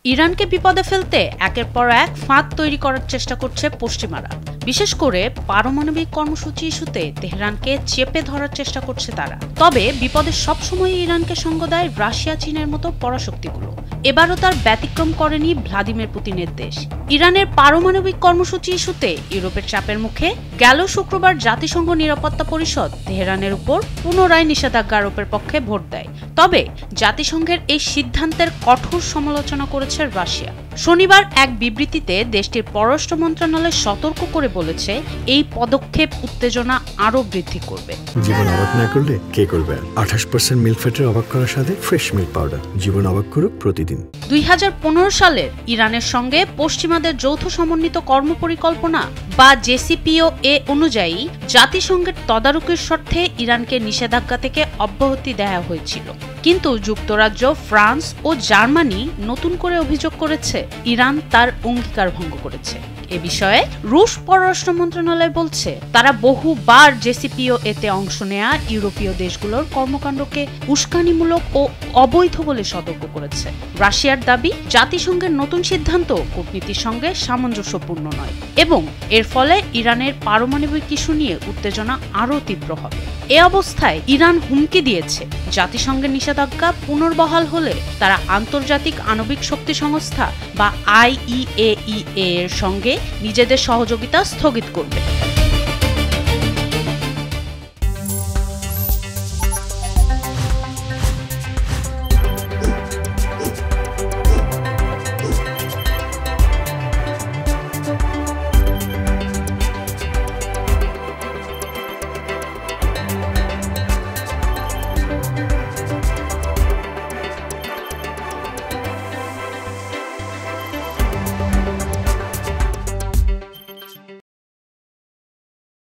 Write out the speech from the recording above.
ইরানকে বিপদে ফেলতে একের পর এক ফাঁদ তৈরি করার চেষ্টা করছে পশ্চিমারা। বিশেষ করে পারমাণবিক কর্মসূচি ইস্যুতে তেহরানকে চেপে ধরার চেষ্টা করছে তারা। তবে বিপদে সবসময় ইরানকে সঙ্গ দেয় রাশিয়া, চীনের মতো পরাশক্তিগুলো। এবারও তার ব্যতিক্রম করেনি ভ্লাদিমির পুতিনের দেশ। ইরানের পারমাণবিক কর্মসূচি ইস্যুতে ইউরোপের চাপের মুখে গেল শুক্রবার জাতিসংঘ নিরাপত্তা পরিষদ তেহরানের উপর পুনরায় নিষেধাজ্ঞা আরোপের পক্ষে ভোট দেয়। তবে জাতিসংঘের এই সিদ্ধান্তের কঠোর সমালোচনা করেছে রাশিয়া। শনিবার এক বিবৃতিতে দেশটির পররাষ্ট্র মন্ত্রণালয় সতর্ক করে বলেছে, এই পদক্ষেপ উত্তেজনা আরো বৃদ্ধি করবে। জীবন অবাক না করলে কে করবে? 28% মিল্ক ফ্যাটের অবাক করার সাথে ফ্রেশ মিল্ক পাউডার। জীবন অবাক করুক প্রতিদিন। 2015 সালের ইরানের সঙ্গে পশ্চিমাদের যৌথ সমন্বিত কর্মপরিকল্পনা বা জেসিপিওএ অনুযায়ী জাতিসংঘের তদারকির স্বার্থে ইরানকে নিষেধাজ্ঞা থেকে অব্যাহতি দেওয়া হয়েছিল। কিন্তু যুক্তরাজ্য, ফ্রান্স ও জার্মানি নতুন করে অভিযোগ করেছে ইরান তার অঙ্গীকার ভঙ্গ করেছে। এ বিষয়ে রুশ পররাষ্ট্র মন্ত্রণালয় বলছে, তারা বহুবার জেসিপিওএতে অংশ নেয়া ইউরোপীয় দেশগুলোর কর্মকাণ্ডকে উস্কানিমূলক ও অবৈধ বলে সতর্ক করেছে। রাশিয়ার দাবি, জাতিসংঘের নতুন সিদ্ধান্ত কূটনীতির সঙ্গে সামঞ্জস্যপূর্ণ নয় এবং এর ফলে ইরানের পারমাণবিক ইস্যু নিয়ে উত্তেজনা আরও তীব্র হবে। এ অবস্থায় ইরান হুমকি দিয়েছে, জাতিসংঘের নিষেধাজ্ঞা পুনর্বহাল হলে তারা আন্তর্জাতিক আণবিক শক্তি সংস্থা বা IAEA এর সঙ্গে নিজেদের সহযোগিতা স্থগিত করবে।